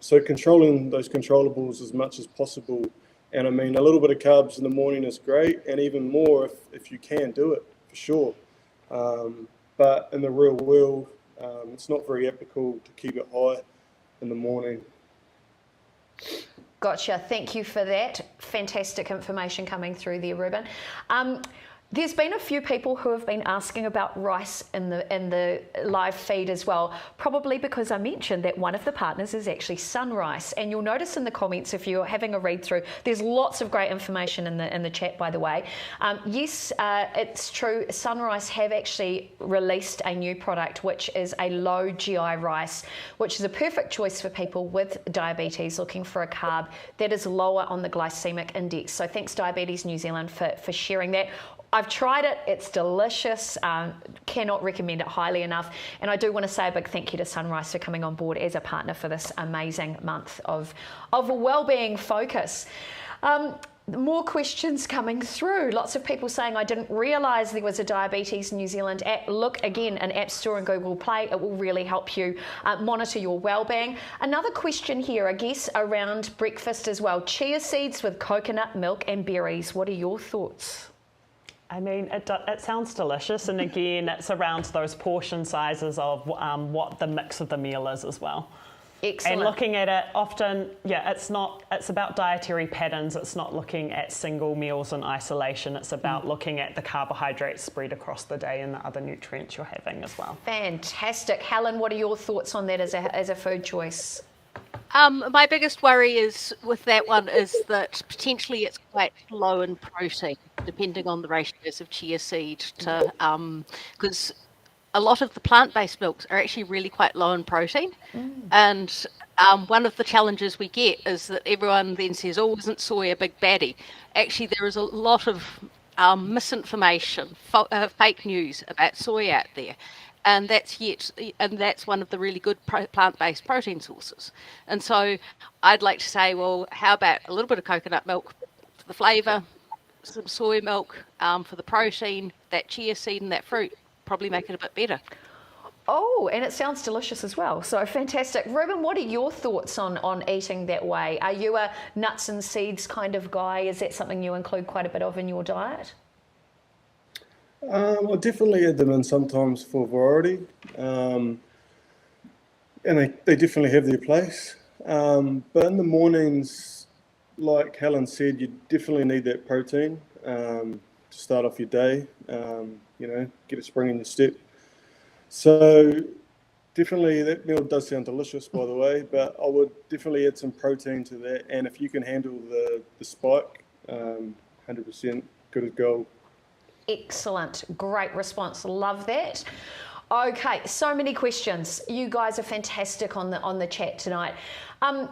S2: So controlling those controllables as much as possible. And I mean, a little bit of carbs in the morning is great, and even more if you can do it, for sure. But in the real world, it's not very ethical to keep it high in the morning.
S1: Gotcha. Thank you for that. Fantastic information coming through there, Ruben. There's been a few people who have been asking about rice in the live feed as well, probably because I mentioned that one of the partners is actually Sunrice, and you'll notice in the comments, if you're having a read through, there's lots of great information in the chat, by the way. Yes, it's true, Sunrice have actually released a new product which is a low GI rice, which is a perfect choice for people with diabetes looking for a carb that is lower on the glycemic index. So thanks Diabetes New Zealand for sharing that. I've tried it, it's delicious, cannot recommend it highly enough, and I do want to say a big thank you to Sunrice for coming on board as a partner for this amazing month of a wellbeing focus. More questions coming through. Lots of people saying, I didn't realise there was a Diabetes New Zealand app. Look, again, an App Store and Google Play. It will really help you monitor your wellbeing. Another question here, I guess, around breakfast as well. Chia seeds with coconut milk and berries. What are your thoughts?
S3: I mean, it sounds delicious, and again, it's around those portion sizes of what the mix of the meal is as well.
S1: Excellent.
S3: And looking at it often, it's about dietary patterns. It's not looking at single meals in isolation. It's about looking at the carbohydrates spread across the day and the other nutrients you're having as well.
S1: Fantastic. Helen, what are your thoughts on that as a food choice?
S4: My biggest worry with that one is that potentially it's quite low in protein, depending on the ratios of chia seed to, because a lot of the plant-based milks are actually really quite low in protein. And one of the challenges we get is that everyone then says, oh, isn't soy a big baddie? Actually, there is a lot of misinformation, fake news about soy out there. And that's one of the really good plant-based protein sources. And so I'd like to say, well, how about a little bit of coconut milk for the flavour, some soy milk for the protein, that chia seed and that fruit, probably make it a bit better.
S1: Oh, and it sounds delicious as well. So fantastic. Ruben, what are your thoughts on eating that way? Are you a nuts and seeds kind of guy? Is that something you include quite a bit of in your diet?
S2: I definitely add them in sometimes for variety, and they definitely have their place. But in the mornings, like Helen said, you definitely need that protein to start off your day. Get a spring in your step. So definitely, that meal does sound delicious, by the way. But I would definitely add some protein to that, and if you can handle the spike, 100% good as gold.
S1: Excellent. Great response. Love that. Okay, so many questions. You guys are fantastic on the chat tonight.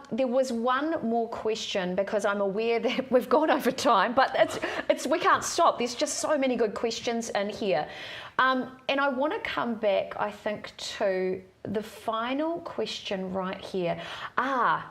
S1: There was one more question, because I'm aware that we've gone over time, but we can't stop. There's just so many good questions in here. And I want to come back, I think, to the final question right here.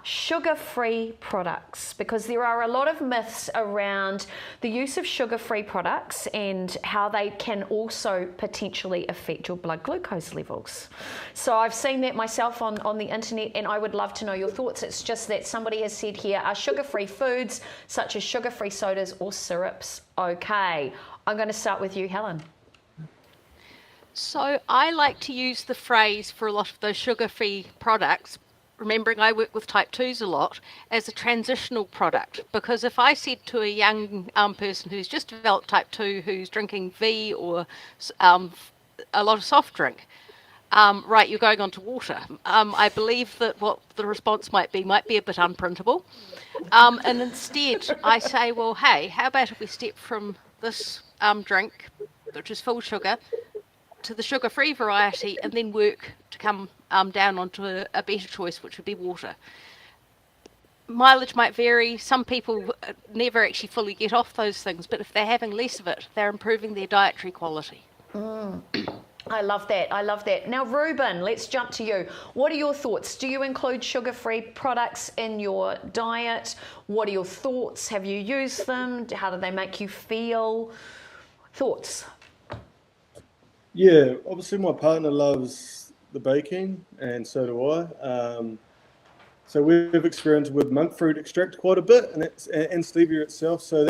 S1: Sugar-free products, because there are a lot of myths around the use of sugar-free products and how they can also potentially affect your blood glucose levels. So I've seen that myself on the internet, and I would love to know your thoughts. It's just that somebody has said here, are sugar-free foods such as sugar-free sodas or syrups okay? I'm going to start with you, Helen.
S4: So I like to use the phrase for a lot of those sugar-free products, remembering I work with type 2s a lot, as a transitional product. Because if I said to a young person who's just developed type 2, who's drinking V or a lot of soft drink, right, you're going on to water. I believe that what the response might be a bit unprintable. And instead, I say, well, hey, how about if we step from this drink, which is full sugar, to the sugar-free variety, and then work to come down onto a better choice, which would be water. Mileage might vary. Some people never actually fully get off those things, but if they're having less of it, they're improving their dietary quality.
S1: I love that. I love that. Now, Ruben, let's jump to you. What are your thoughts? Do you include sugar-free products in your diet? What are your thoughts? Have you used them? How do they make you feel? Thoughts?
S2: Yeah, obviously my partner loves the baking, and so do I. So we've experimented with monk fruit extract quite a bit, and stevia itself. So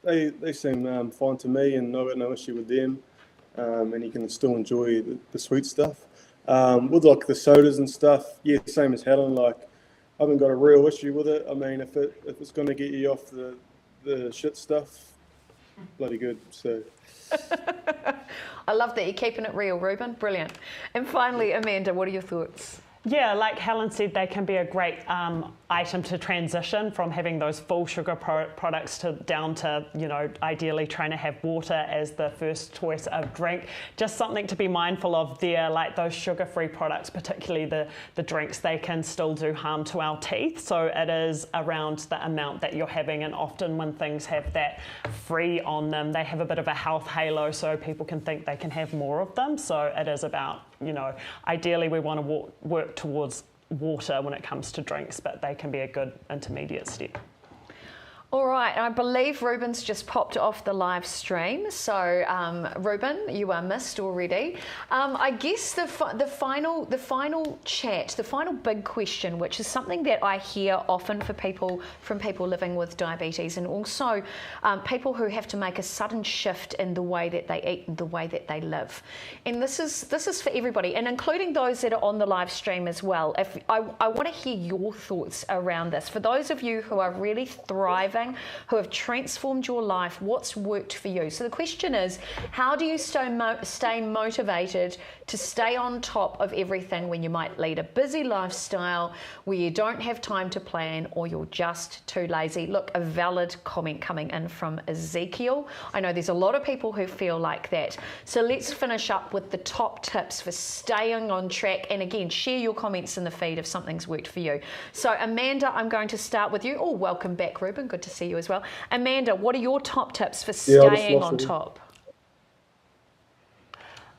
S2: they seem fine to me, and I've got no issue with them. And you can still enjoy the sweet stuff. With like the sodas and stuff, yeah, same as Helen. Like, I haven't got a real issue with it. I mean, if it's going to get you off the shit stuff, bloody good. So.
S1: I love that you're keeping it real, Ruben. Brilliant. And finally, Amanda, what are your thoughts?
S3: Yeah, like Helen said, they can be a great item to transition from having those full sugar products down to, ideally trying to have water as the first choice of drink. Just something to be mindful of there, like those sugar-free products, particularly the drinks, they can still do harm to our teeth. So it is around the amount that you're having, and often when things have that free on them, they have a bit of a health halo, so people can think they can have more of them. So it is about, ideally we want to work towards water when it comes to drinks, but they can be a good intermediate step.
S1: All right, I believe Ruben's just popped off the live stream. So, Ruben, you are missed already. I guess the final chat, the final big question, which is something that I hear often from people living with diabetes, and also people who have to make a sudden shift in the way that they eat and the way that they live. And this is for everybody, and including those that are on the live stream as well. If I want to hear your thoughts around this. For those of you who are really thriving, who have transformed your life, what's worked for you? So the question is, how do you stay motivated to stay on top of everything when you might lead a busy lifestyle, where you don't have time to plan, or you're just too lazy? Look, a valid comment coming in from Ezekiel. I know there's a lot of people who feel like that. So let's finish up with the top tips for staying on track. And again, share your comments in the feed if something's worked for you. So Amanda, I'm going to start with you. Oh, welcome back, Ruben. Good to see you as well. Amanda, what are your top tips for staying on top?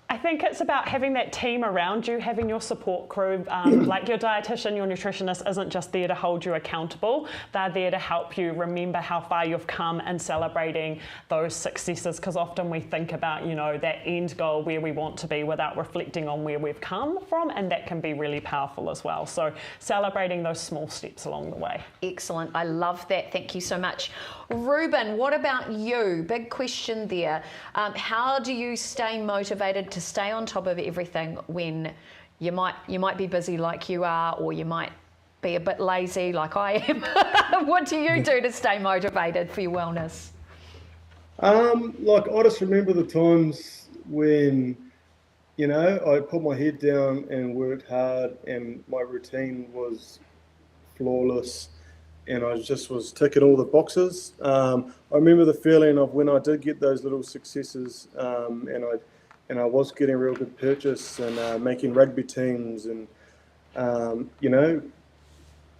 S3: I think it's about having that team around you, having your support crew, like your dietitian, your nutritionist isn't just there to hold you accountable. They're there to help you remember how far you've come and celebrating those successes, because often we think about, that end goal where we want to be without reflecting on where we've come from, and that can be really powerful as well. So celebrating those small steps along the way.
S1: Excellent. I love that. Thank you so much. Ruben, what about you? Big question there. How do you stay motivated to stay on top of everything when you might be busy like you are, or you might be a bit lazy like I am? What do you do to stay motivated for your wellness?
S2: Like, I just remember the times when, I put my head down and worked hard, and my routine was flawless, and I just was ticking all the boxes. I remember the feeling of when I did get those little successes, and I was getting real good purchase, and making rugby teams, and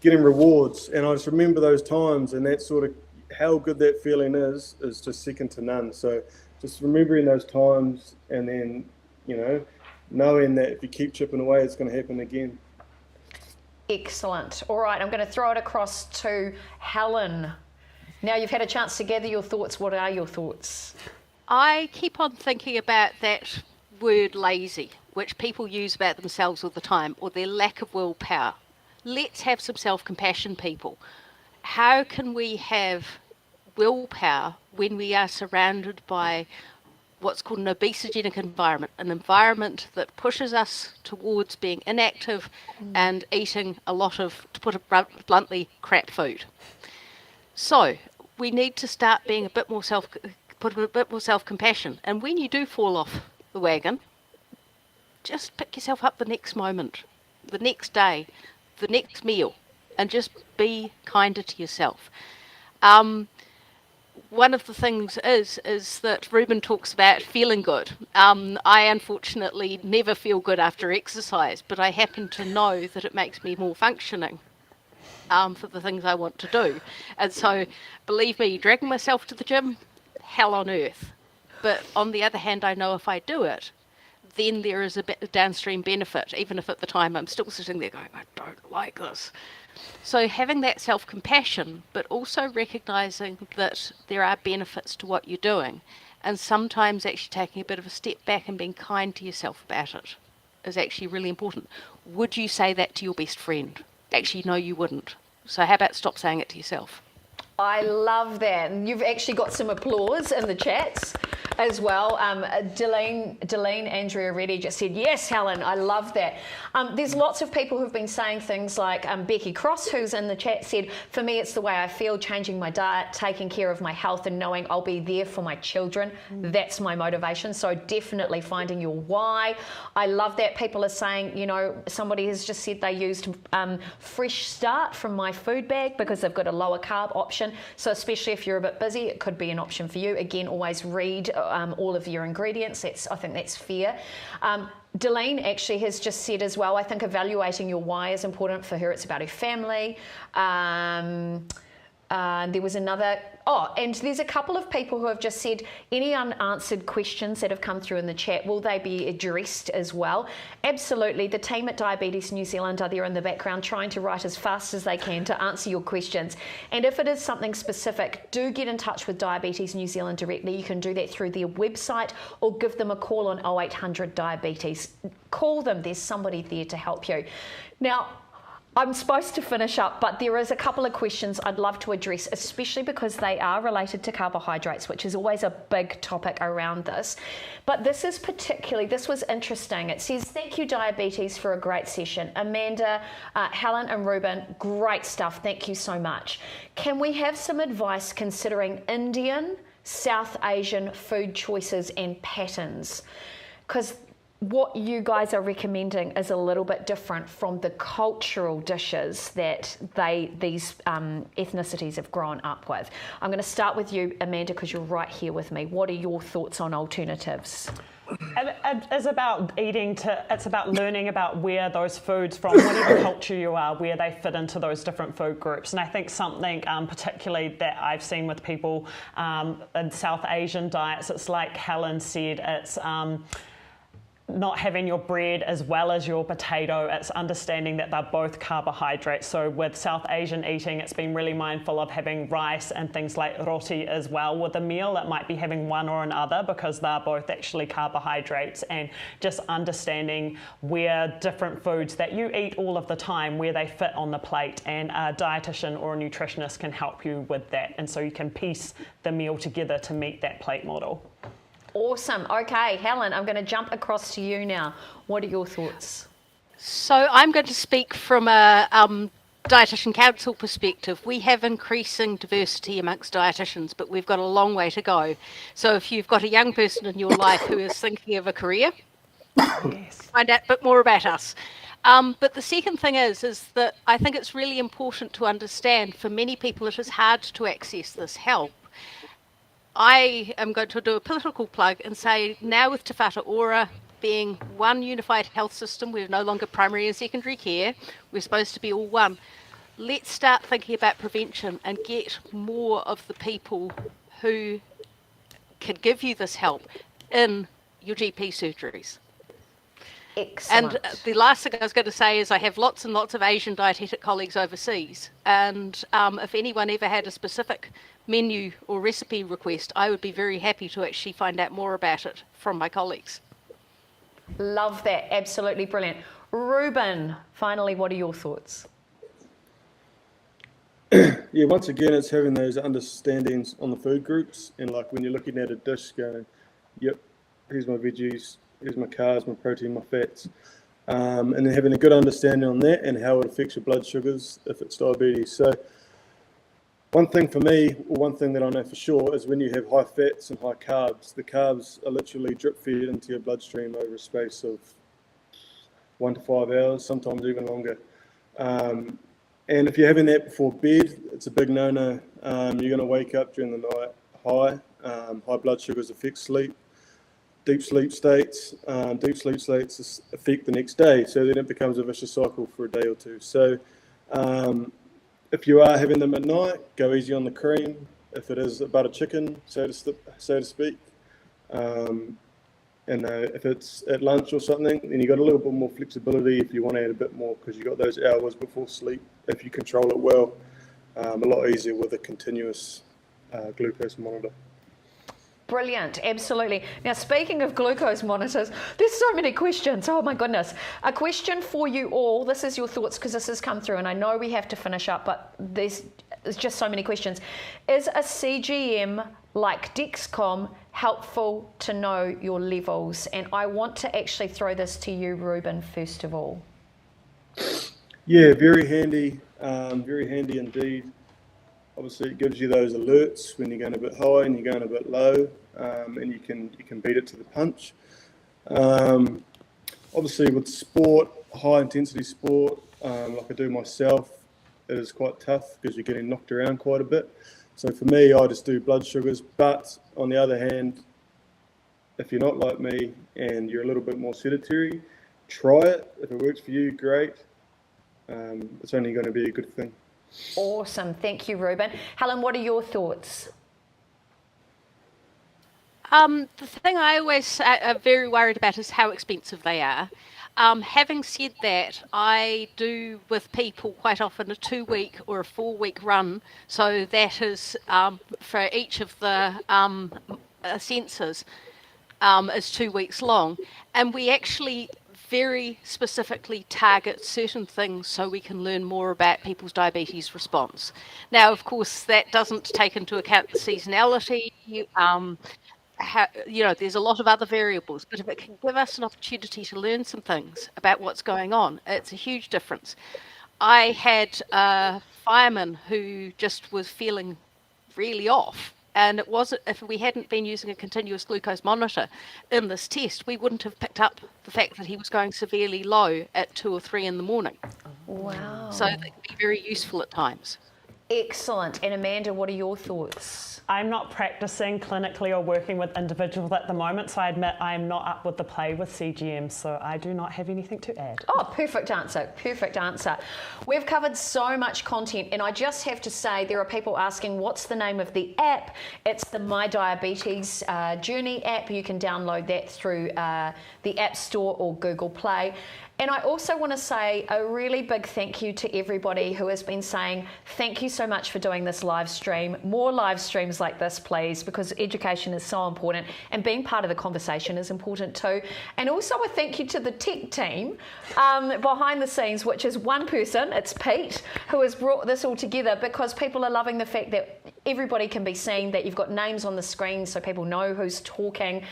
S2: getting rewards. And I just remember those times, and that sort of how good that feeling is just second to none. So just remembering those times, and then knowing that if you keep chipping away, it's going to happen again.
S1: Excellent. All right, I'm going to throw it across to Helen. Now you've had a chance to gather your thoughts. What are your thoughts?
S4: I keep on thinking about that word lazy, which people use about themselves all the time, or their lack of willpower. Let's have some self-compassion, people. How can we have willpower when we are surrounded by what's called an obesogenic environment, an environment that pushes us towards being inactive and eating a lot of, to put it bluntly, crap food? So we need to start being a bit more self-compassion. And when you do fall off the wagon, just pick yourself up the next moment, the next day, the next meal, and just be kinder to yourself. One of the things is that Ruben talks about feeling good. I unfortunately never feel good after exercise, but I happen to know that it makes me more functioning for the things I want to do. And so, believe me, dragging myself to the gym, hell on earth. But on the other hand, I know if I do it, then there is a downstream benefit, even if at the time I'm still sitting there going, I don't like this. So having that self-compassion, but also recognising that there are benefits to what you're doing, and sometimes actually taking a bit of a step back and being kind to yourself about it is actually really important. Would you say that to your best friend? Actually, no, you wouldn't. So how about stop saying it to yourself?
S1: I love that. And you've actually got some applause in the chats as well. Delene Andrea Reddy just said, yes, Helen, I love that. There's lots of people who've been saying things like Becky Cross, who's in the chat, said, for me, it's the way I feel, changing my diet, taking care of my health and knowing I'll be there for my children. That's my motivation. So definitely finding your why. I love that. People are saying, you know, somebody has just said they used Fresh Start from My Food Bag because they've got a lower carb option. So especially if you're a bit busy, it could be an option for you. Again, always read all of your ingredients. I think that's fair. Delene actually has just said as well, I think evaluating your why is important for her. It's about her family. There was another, and there's a couple of people who have just said any unanswered questions that have come through in the chat, will they be addressed as well? Absolutely. The team at Diabetes New Zealand are there in the background trying to write as fast as they can to answer your questions. And if it is something specific, do get in touch with Diabetes New Zealand directly. You can do that through their website or give them a call on 0800 Diabetes. Call them. There's somebody there to help you. Now, I'm supposed to finish up, but there is a couple of questions I'd love to address, especially because they are related to carbohydrates, which is always a big topic around this. But this was interesting. It says, thank you, Diabetes, for a great session. Amanda, Helen and Ruben, great stuff. Thank you so much. Can we have some advice considering Indian, South Asian food choices and patterns? Because what you guys are recommending is a little bit different from the cultural dishes that these ethnicities have grown up with. I'm going to start with you, Amanda, because you're right here with me. What are your thoughts on alternatives?
S3: It's about it's about learning about where those foods from, whatever culture you are, where they fit into those different food groups. And I think something particularly that I've seen with people in South Asian diets, it's like Helen said, it's not having your bread as well as your potato. It's understanding that they're both carbohydrates. So with South Asian eating, it's been really mindful of having rice and things like roti as well with a meal. It might be having one or another because they're both actually carbohydrates, and just understanding where different foods that you eat all of the time, where they fit on the plate, and a dietitian or a nutritionist can help you with that. And so you can piece the meal together to meet that plate model.
S1: Awesome. Okay, Helen, I'm going to jump across to you now. What are your thoughts?
S4: So I'm going to speak from a Dietitian Council perspective. We have increasing diversity amongst dietitians, but we've got a long way to go. So if you've got a young person in your life who is thinking of a career, find out a bit more about us. But the second thing is that I think it's really important to understand for many people it is hard to access this help. I am going to do a political plug and say now with Te Whatu Ora being one unified health system, we're no longer primary and secondary care, we're supposed to be all one. Let's start thinking about prevention and get more of the people who can give you this help in your GP surgeries.
S1: Excellent.
S4: And the last thing I was going to say is I have lots and lots of Asian dietetic colleagues overseas, and if anyone ever had a specific menu or recipe request, I would be very happy to actually find out more about it from my colleagues.
S1: Love that. Absolutely brilliant. Ruben, finally, what are your thoughts?
S2: Yeah, once again, it's having those understandings on the food groups, and like when you're looking at a dish going, yep, here's my veggies, here's my carbs, my protein, my fats, and then having a good understanding on that and how it affects your blood sugars if it's diabetes. So one thing for me, or one thing that I know for sure, is when you have high fats and high carbs, the carbs are literally drip fed into your bloodstream over a space of 1 to 5 hours, sometimes even longer. And if you're having that before bed, it's a big no-no. You're going to wake up during the night high. High blood sugars affect sleep. Deep sleep states affect the next day. So then it becomes a vicious cycle for a day or two. So if you are having them at night, go easy on the cream. If it is a butter chicken, so to speak, and if it's at lunch or something, then you got a little bit more flexibility if you want to add a bit more, because you got those hours before sleep. If you control it well, a lot easier with a continuous glucose monitor.
S1: Brilliant, absolutely. Now, speaking of glucose monitors, there's so many questions. Oh my goodness. A question for you all. This is your thoughts, because this has come through, and I know we have to finish up, but there's just so many questions. Is a CGM like Dexcom helpful to know your levels? And I want to actually throw this to you, Ruben, first of all.
S2: Yeah, very handy indeed. Obviously, it gives you those alerts when you're going a bit high and you're going a bit low, and you can beat it to the punch. Obviously, with sport, high intensity sport, like I do myself, it is quite tough because you're getting knocked around quite a bit. So for me, I just do blood sugars. But on the other hand, if you're not like me and you're a little bit more sedentary, try it. If it works for you, great. It's only going to be a good thing.
S1: Awesome. Thank you, Ruben. Helen, what are your thoughts?
S4: The thing I always are very worried about is how expensive they are. Having said that, I do with people quite often a 2-week or a 4-week run. So that is for each of the sensors is 2 weeks long. And we actually very specifically target certain things so we can learn more about people's diabetes response. Now, of course, that doesn't take into account the seasonality. There's a lot of other variables, but if it can give us an opportunity to learn some things about what's going on, it's a huge difference. I had a fireman who just was feeling really off. And it wasn't, if we hadn't been using a continuous glucose monitor in this test, we wouldn't have picked up the fact that he was going severely low at 2 or 3 in the morning.
S1: Wow.
S4: So they can be very useful at times.
S1: Excellent. And Amanda, what are your thoughts?
S3: I'm not practicing clinically or working with individuals at the moment, so I admit I am not up with the play with CGM, so I do not have anything to add.
S1: Oh, perfect answer. Perfect answer. We've covered so much content, and I just have to say there are people asking what's the name of the app. It's the My Diabetes Journey app. You can download that through the App Store or Google Play. And I also want to say a really big thank you to everybody who has been saying thank you so much for doing this live stream. More live streams like this, please, because education is so important and being part of the conversation is important too. And also a thank you to the tech team behind the scenes, which is one person, it's Pete, who has brought this all together, because people are loving the fact that everybody can be seen, that you've got names on the screen so people know who's talking,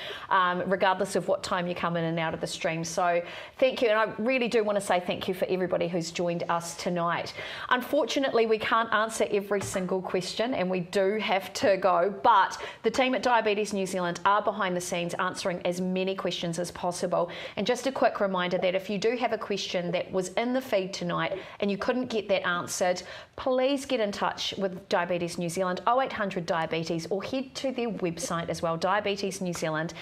S1: regardless of what time you come in and out of the stream. So thank you. And I really do want to say thank you for everybody who's joined us tonight. Unfortunately, we can't answer every single question and we do have to go, but the team at Diabetes New Zealand are behind the scenes answering as many questions as possible. And just a quick reminder that if you do have a question that was in the feed tonight and you couldn't get that answered, please get in touch with Diabetes New Zealand, 0800 Diabetes, or head to their website as well, Diabetes New Zealand.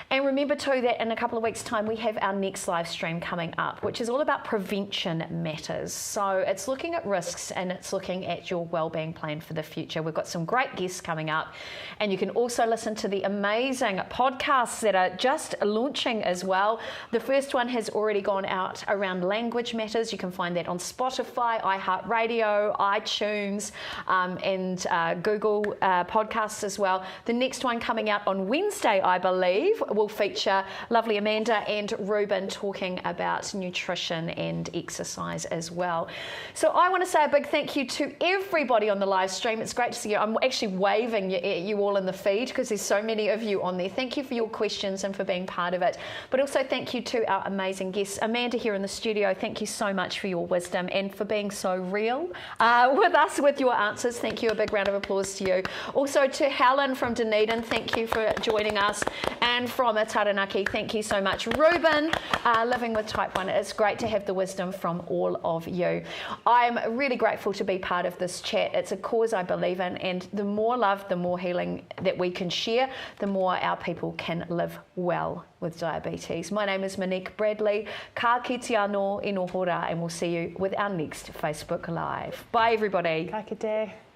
S1: And remember too that in a couple of weeks' time we have our next live stream coming up, which is all about prevention matters. So it's looking at risks and it's looking at your wellbeing plan for the future. We've got some great guests coming up, and you can also listen to the amazing podcasts that are just launching as well. The first one has already gone out around language matters. You can find that on Spotify, iHeartRadio, iTunes, and Google podcasts as well. The next one coming out on Wednesday, I believe, will feature lovely Amanda and Ruben talking about nutrition and exercise as well. So I want to say a big thank you to everybody on the live stream. It's great to see you. I'm actually waving you all in the feed because there's so many of you on there. Thank you for your questions and for being part of it. But also thank you to our amazing guests. Amanda here in the studio, thank you so much for your wisdom and for being so real with us with your answers. Thank you. A big round of applause to you. Also to Helen from Dunedin, thank you for joining us. And from Taranaki, thank you so much. Ruben, living with type one. It's great to have the wisdom from all of you. I'm really grateful to be part of this chat. It's a cause I believe in, and the more love, the more healing that we can share, the more our people can live well with diabetes. My name is Monique Bradley. Ka kite anō e no hora, and we'll see you with our next Facebook Live. Bye everybody.
S3: Ka kite.